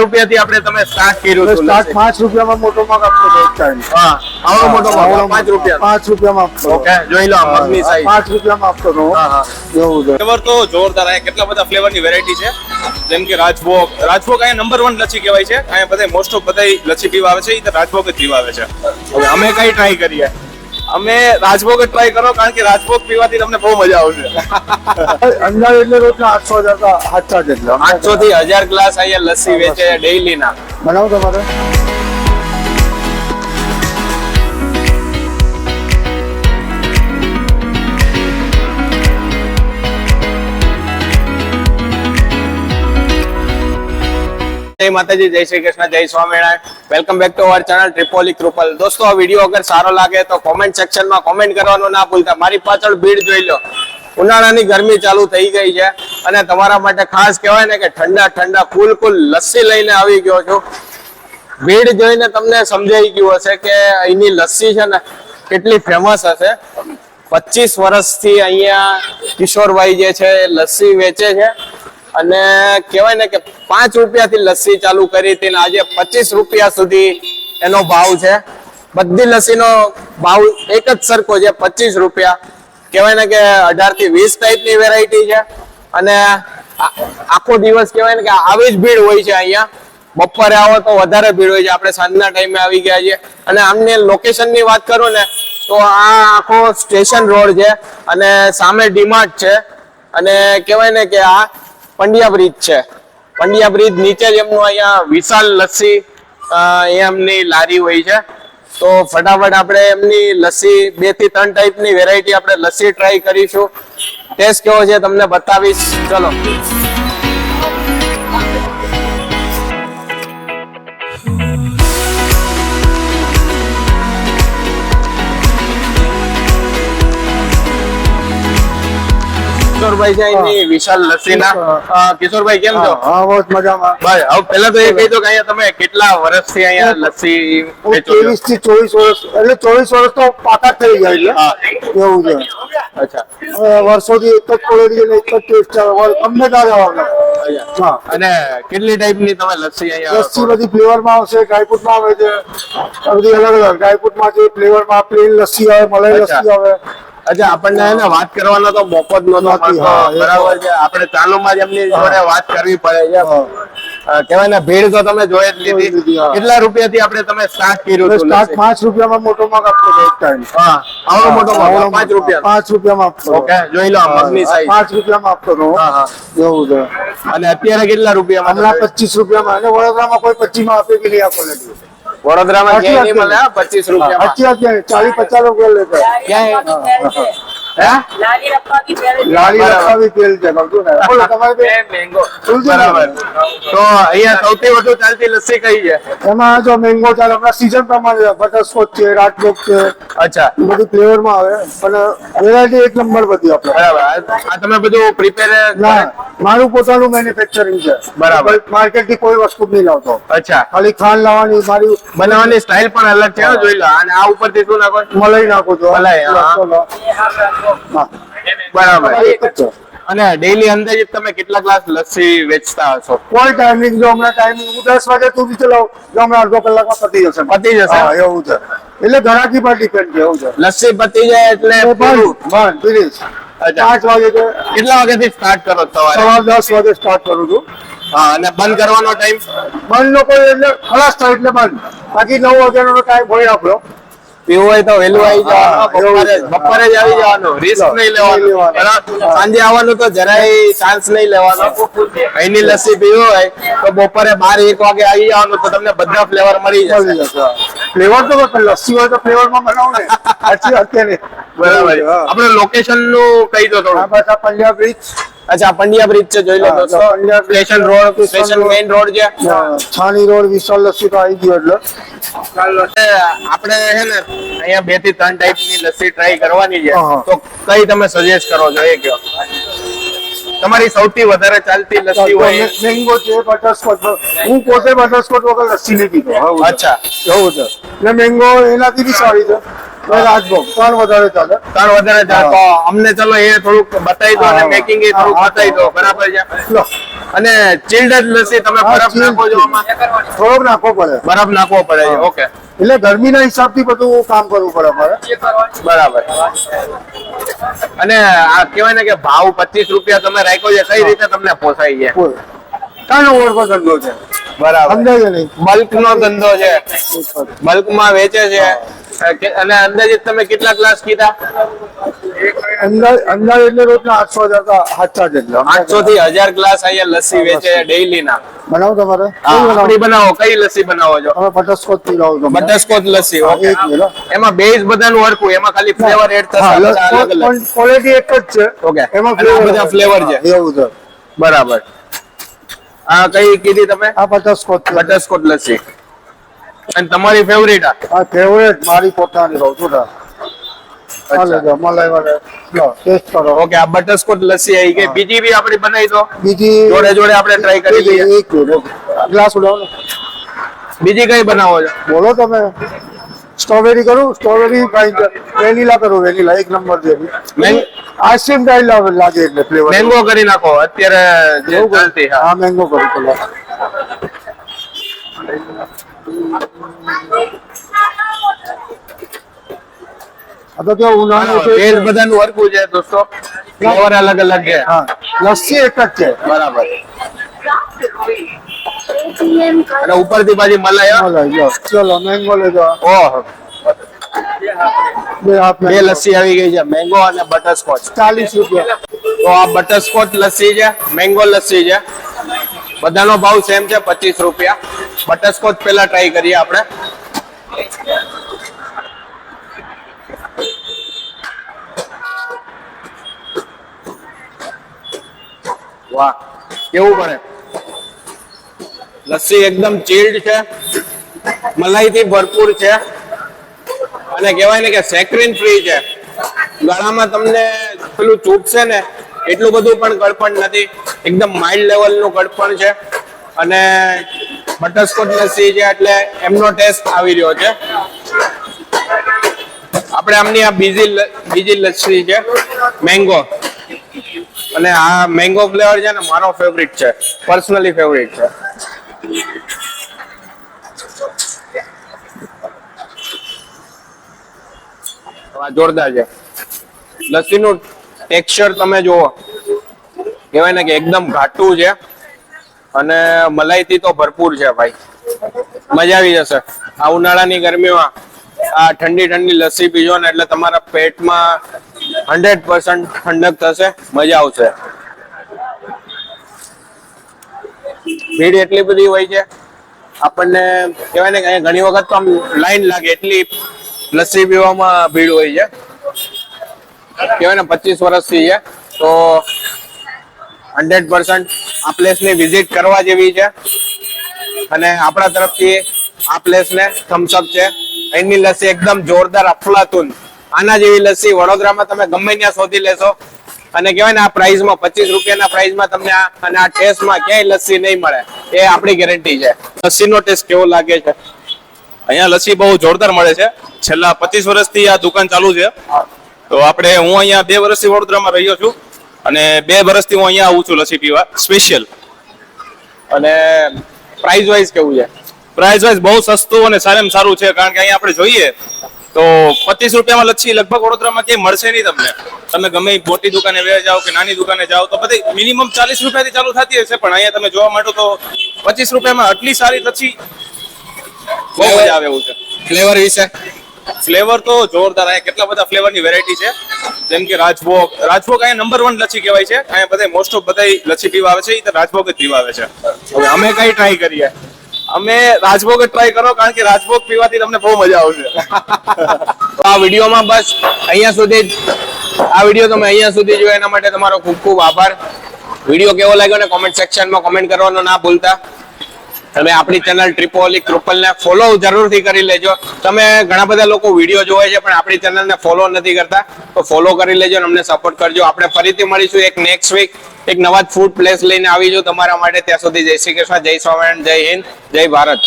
રૂપિયાથી આપણે તમે સ્ટાર્ટ કર્યું હતું? સ્ટાર્ટ 5 રૂપિયામાં મોટો મગ આપતો હતો એક ટાઈમ. હા, આવડો મોટો મગ 5 રૂપિયા. 5 રૂપિયામાં આપતો. ઓકે, જોઈ લો મગની સાઈઝ 5 રૂપિયામાં આપતો હતો. હા હા, એવું છે. ફ્લેવર તો જોરદાર. અહીંયા કેટલા બધા ફ્લેવરની વેરાયટી છે, જેમ કે રાજભોગ. રાજભોગ અહીંયા નંબર 1 લચ્છી કહેવાય છે. અહીંયા બધા મોસ્ટ ઓફ બધા લચ્છી પીવા આવે છે, એ તો રાજભોગ જ પીવા આવે છે. હવે અમે કઈ ટ્રાય કરીએ? અમે રાજભોગ જ ટ્રાય કરો, કારણ કે રાજભોગ પીવાથી તમને બહુ મજા આવશે. અંદાજ એટલે રોજના 800 જેટલા 800 થી 1000 ગ્લાસ અહીંયા લસ્સી વેચે ડેઈલી ના. બનાવો તમારે. જય માતાજી, જય શ્રી કૃષ્ણ, જય Swaminarayan. Welcome back to our channel ટ્રિપોલી કૃપલ. દોસ્તો, આ વિડીયો અગર સારો લાગે તો કોમેન્ટ સેક્શનમાં કોમેન્ટ કરવાનું ના ભૂલતા. મારી પાછળ ભીડ જોઈ લો. ઉનાળાની ગરમી ચાલુ થઈ ગઈ છે અને તમારા માટે ખાસ કહેવાય ને કે ઠંડા ઠંડા કુલ લસ્સી લઈને આવી ગયો છું. ભીડ જોઈને તમને સમજાઈ ગયું હશે કે અહીંની લસ્સી છે ને કેટલી ફેમસ હશે. 25 વર્ષથી અહીંયા કિશોરભાઈ જે છે લસ્સી વેચે છે અને કહેવાય ને કે 5 રૂપિયાથી લસ્સી ચાલુ કરી હતી ને આજે 25 રૂપિયા સુધી એનો ભાવ છે. બધી લસ્સીનો ભાવ એક જ સરખો છે, 25 રૂપિયા. કહેવાય ને કે 18 થી 20 ટાઈપની વેરાયટી છે અને આખો દિવસ કહેવાય ને કે આવી જ ભીડ હોય છે અહીંયા. બપોરે આવો તો વધારે ભીડ હોય છે. આપણે સાંજના ટાઈમે આવી ગયા છીએ અને આમને લોકેશનની વાત કરું ને તો આ આખો સ્ટેશન રોડ છે અને સામે ડીમાર્ટ છે અને કહેવાય ને કે આ પંડ્યા બ્રિજ છે. પંડ્યા બ્રિજ નીચે જ એમનું અહીંયા વિશાલ લસ્સી એમની લારી હોય છે. તો ફટાફટ આપણે એમની લસ્સી 2 થી 3 ટાઈપની વેરાયટી આપણે લસ્સી ટ્રાય કરીશું. ટેસ્ટ કેવો છે તમને બતાવીશ. ચલો. કિશોરભાઈ છે એની વિશાલ લસ્સીના. કિશોરભાઈ કેમ છો? હા, બહુ મજામાં. ભાઈ હવે પહેલા તો એ કહી દો કે અહીંયા તમે કેટલા વર્ષથી અહીંયા લસ્સી વેચો છો? 23 થી 24 વર્ષ એટલે 24 વર્ષ તો પાકા થઈ જાય એટલે એવું છે. અચ્છા. વર્ષોથી એક જ ક્વોલિટી અને એક જ ટેસ્ટ અમને ક્યારે આવે. હા, અને કેટલી ટાઈપની તમે લસ્સી અહીંયા? લસ્સી બધી ફ્લેવરમાં આવશે. ડ્રાયફ્રૂટમાં આવે છે, આ બધી અલગ અલગ. ડ્રાયફ્રૂટમાં છે, ફ્લેવરમાં પ્લેન લસ્સી આવે, મલાઈ લસ્સી આવે. અચ્છા, આપણને એને વાત કરવાનો તો મોકો જ નતો મળતો. બરાબર છે, આપણે ચાલુમાં જ એમની જોડે વાત કરવી પડે છે. કહેવાય ને ભીડ તો તમે જોઈ જ લીધી. કેટલા રૂપિયાથી આપણે તમે સ્ટાર્ટ કર્યું હતું? સ્ટાર્ટ 5 રૂપિયામાં મોટો મગ આપતો હતો એક ટાઈમ. હા, આવડો મોટો મગ 5 રૂપિયા. 5 રૂપિયામાં આપતો. ઓકે, જોઈ લો મગની સાઈઝ 5 રૂપિયામાં આપતો હતો. હા હા, એવું છે. અને અત્યારે કેટલા રૂપિયામાં? હમણાં 25 રૂપિયામાં. અને વડોદરામાં કોઈ 25 માં આપે કે નહીં આ ક્વોલિટી? વડોદરામાં ક્યાંય નહીં મળે 25 રૂપિયામાં. 40-50 રૂપિયા લેતા. ક્યાંય લાલી રખાવી તેલ છે. બોલો તમારે મેંગો. બરાબર. તો અહીંયા સૌથી વધુ ચાલતી લસ્સી કઈ છે? એમાં જો મેંગો ચાલે હમણાં સીઝન પ્રમાણે બટરસ્કોચ છે, રાજભોગ છે, અચ્છા, બધી ફ્લેવરમાં આવે પણ વેરાયટી એક નંબર બધી આપણે. બરાબર. આ તમે બધું પ્રિપેર? ના, મારું પોતાનું મેન્યુફેક્ચરિંગ છે. બરાબર. માર્કેટ થી કોઈ વસ્તુ નહીં લાવતો. અચ્છા, ખાલી ખાંડ લાવવાની. મારી બનાવવાની સ્ટાઇલ પણ અલગ છે. જોઈ લો. અને આ ઉપરથી શું નાખો? મલાઈ નાખું છું. મલાઈ, હા. હા, બરાબર. એક જ છે. અને ડેઈલી અંદાજિત તમે કેટલા ગ્લાસ લસ્સી વેચતા હશો? કોઈ ટાઈમિંગ જો હમણાં ટાઈમિંગ હું 10 વાગે તું ચલાવ જો હમણાં અડધો કલાકમાં પતી જશે. પતી જશે. હા, એવું છે. એટલે ઘરાકી પર ડિપેન્ડ છે. એવું છે. લસ્સી પતી જાય એટલે પૂરું. બંધ ફિનિશ. અચ્છા. 5 વાગે છે. કેટલા વાગ્યાથી સ્ટાર્ટ કરો સવારે? સવારે 10 વાગે સ્ટાર્ટ કરું છું. હા, અને બંધ કરવાનો ટાઈમ? બંધ નો કોઈ એટલે ખલાસ થાય એટલે બંધ. બાકી 9 વાગ્યાનો ટાઈમ હોય આપણો. પીવું હોય તો વહેલું આવી જવાનું. બપોરે જ આવી જવાનું. રિસ્ક નહીં લેવાનું. બરાબર. સાંજે આવવાનું તો જરાય ચાન્સ નહીં લેવાનો. અહીંની લસ્સી પીવું હોય તો બપોરે 12-1 વાગે આવી જવાનું તો તમને બધા ફ્લેવર મળી જશે. ફ્લેવર તો લસ્સી હોય તો ફ્લેવરમાં બનાવો ને. અત્યારે બરાબર. આપણે લોકેશન નું કહી દો થોડું. બસ આ પંજાબ બ્રિજ. અચ્છા, પંડ્યા બ્રિજ છે. જોઈ લો દોસ્તો. Station road, station main road છે. છાણી રોડ વિશાલ લસ્સી તો આવી ગયો એટલે આપણે છે ને અહીંયા 2 થી 3 ટાઈપની લસ્સી ટ્રાય કરવાની છે. હા. તો કઈ તમે સજેસ્ટ કરો છો એ કહો. તમારી સૌથી વધારે ચાલતી લસ્સી હોય? મેંગો છે, બટરસ્કોચ. હું પોતે બટરસ્કોચ વગર લસ્સી નહીં પીતો. અચ્છા, એવું છે. એટલે મેંગો એનાથી બી સારી છે. રાજભોગ પણ વધારે ચાલે. ત્રણ વધારે ચાલે. તો અમને ચલો એ થોડુંક બતાવી દો અને મેકિંગ એ થોડુંક બતાવી દો. બરાબર છે. લો અને ચિલ્ડ લસ્સી તમે હા, બરફ chilled. નાખો છો આમાં? થોડોક નાખવો પડે બરફ નાખવો પડે છે. ઓકે, એટલે ગરમીના હિસાબથી બધું કામ કરવું પડે અમારે. બરાબર. અને આ કહેવાય ને કે ભાવ 25 રૂપિયા તમે રાખ્યો છે, કઈ રીતે તમને પોસાય છે? બોલ. કાંઈ ઓવર પર ધંધો છે, બરાબર. સમજાય નહીં. બલ્ક નો ધંધો છે, બલ્ક માં વેચે છે. અને અંદાજિત તમે કેટલા ગ્લાસ કીધા? અંદાજ એટલે રોજના 800 જેટલા 800 થી 1000 ગ્લાસ અહીંયા લસ્સી વેચે ડેઈલી ના. બનાવો તમારે. આપણી બનાવો, કઈ લસ્સી બનાવો છો? તમે બટરસ્કોચ પીવડાવો છો. બટરસ્કોચ લસ્સી. ઓકે. એક મિનિટ. એમાં બેઝ બધાનું હરખું, એમાં ખાલી ફ્લેવર એડ થશે બધા અલગ અલગ. ક્વોલિટી એક જ છે. ઓકે. એમાં અને આ બધા ફ્લેવર છે. એવું છે. બરાબર. આ કઈ કીધી તમે? આ બટરસ્કોચ છે. બટરસ્કોચ લસ્સી. અને તમારી ફેવરિટ આ ફેવરેટ મારી પોતાની રહું છું. ચાલે જો મલાઈ વાળે લો ટેસ્ટ કરો. ઓકે. આ બટરસ્કોચ લસ્સી આવી ગઈ. બીજી બી આપણી બનાવી દો, બીજી જોડે જોડે આપણે ટ્રાય કરી લઈએ. એક મિનિટ ગ્લાસ ઉડાવો ને. બીજી કઈ બનાવો છો? બોલો તમે. સ્ટ્રોબેરી કરું, સ્ટ્રોબેરી વેનીલા કરું, વેનીલા એક નંબર છે. આઈસ્ક્રીમ ટાઈલ લાગે એટલે ફ્લેવર. મેંગો કરી નાખો અત્યારે જે ચાલતી. હા. હા મેંગો કરું પેલા. આ તો કેવું ઉનાળો છે. બેઝ બધાનું હરખું છે દોસ્તો, ફ્લેવર અલગ અલગ છે. હા લસ્સી એક જ છે. બરાબર. અને ઉપરથી પાછી મલાઈ. હા? મલાઈ લો ચલો મેંગો લેજો. ઓહો, બે હાથ બે લસ્સી આવી ગઈ છે, મેંગો અને બટરસ્કોચ. 40 રૂપિયા. તો આ બટરસ્કોચ લસ્સી છે, મેંગો લસ્સી છે, બધાનો ભાવ સેમ છે 25 રૂપિયા. બટરસ્કોચ પેલા ટ્રાય કરીએ આપણે. વાહ, કેવું પડે! લસ્સી એકદમ ચિલ્ડ છે, મલાઈથી ભરપૂર છે, અને કહેવાય ને કે સેક્રીન ફ્રી છે. ગળામાં તમને પેલું ચૂપશે ને એટલું બધું પણ ગળપણ નથી, એકદમ માઇલ્ડ લેવલનું ગળપણ છે. અને બટરસ્કોચ લસ્સી છે એટલે એમનો ટેસ્ટ આવી રહ્યો છે. આપણે આમની આ બીજી લસ્સી છે મેંગો, અને આ મેંગો ફ્લેવર છે ને મારો ફેવરિટ છે, પર્સનલી ફેવરિટ છે. આ જોરદાર છે. લસ્સીનું ટેક્સચર તમે જુઓ, કહેવાય ને કે એકદમ ઘાટું છે, અને મલાઈથી તો ભરપૂર છે ભાઈ. મજા આવી જશે આ ઉનાળાની ગરમીમાં. આ ઠંડી ઠંડી લસ્સી પીજો ને એટલે તમારા પેટમાં 100% ઠંડક થશે, મજા આવશે. ભીડ એટલી બધી હોય છે, આપણને કહેવાય ને કે અહીંયા ઘણી વખત તો આમ લાઈન લાગે એટલી લસ્સી પીવામાં ભીડ હોય છે. કહેવાય ને 25 વર્ષથી છે, તો 100% આ પ્લેસની વિઝિટ કરવા જેવી છે. અને આપણા તરફથી આ પ્લેસને થમ્સ અપ છે. અહીંની લસ્સી એકદમ જોરદાર, અફલાતુન. આના જેવી લસ્સી વડોદરામાં તમે ગમે ત્યાં શોધી લેશો, અને કહેવાય ને આ પ્રાઇસમાં 25 રૂપિયાના પ્રાઇસમાં તમને અને આ ટેસ્ટમાં ક્યાંય લસ્સી નહીં મળે, એ આપણી ગેરંટી છે. લસ્સીનો ટેસ્ટ કેવો લાગે છે? અહીંયા લસ્સી બહુ જોરદાર મળે છે. છેલ્લા 25 વર્ષથી આ દુકાન ચાલુ છે. તો હું અહીંયા 2 વર્ષથી વડોદરામાં રહ્યો છું, અને 2 વર્ષથી હું અહીંયા આવું છું લસ્સી પીવા સ્પેશિયલ. અને પ્રાઇસ વાઇઝ કેવું છે? પ્રાઇસ વાઇઝ બહુ સસ્તું અને સારામાં સારું છે, કારણ કે અહીંયા આપણે જોઈએ તો 25 રૂપિયામાં લસ્સી લગભગ વડોદરામાં ક્યાંય મળશે નહીં તમને. તમે ગમે એ મોટી દુકાને વે જાઓ કે નાની દુકાને જાઓ તો બધી મિનિમમ 40 રૂપિયાથી ચાલુ થતી હશે, પણ અહીંયા તમે જોવા માંડો તો 25 રૂપિયામાં આટલી સારી લસ્સી બહુ મજા આવે એવું છે. ફ્લેવર વિશે? ફ્લેવર તો જોરદાર. અહીંયા કેટલા બધા ફ્લેવરની વેરાયટી છે, જેમ કે રાજભોગ. રાજભોગ અહીંયા નંબર 1 લસ્સી કહેવાય છે. અહીંયા બધા મોસ્ટ ઓફ બધા લસ્સી પીવા આવે છે, એ તો રાજભોગ જ પીવા આવે છે. હવે અમે કઈ ટ્રાય કરીએ? અમે રાજભોગ જ ટ્રાય કરો, કારણ કે રાજભોગ પીવાથી તમને બહુ મજા આવશે. તો આ વિડીયોમાં બસ અહીંયા સુધી જ. આ વિડીયો તમે અહીંયા સુધી જોયો એના માટે તમારો ખૂબ ખૂબ આભાર. વિડીયો કેવો લાગ્યો ને કોમેન્ટ સેક્શનમાં કોમેન્ટ કરવાનું ના ભૂલતા. તમે આપણી ચેનલ ટ્રિપોલિક કૃપલને ફોલો જરૂરથી કરી લેજો. તમે ઘણા બધા લોકો વિડીયો જોવે છે પણ આપણી ચેનલને ફોલો નથી કરતા, તો ફોલો કરી લેજો અને અમને સપોર્ટ કરજો. આપણે ફરીથી મળીશું એક નેક્સ્ટ વીક એક નવા જ ફૂડ પ્લેસ લઈને આવીશું તમારા માટે. ત્યાં સુધી જય શ્રી કૃષ્ણ, જય સ્વામિનારાયણ, જય હિન્દ, જય ભારત.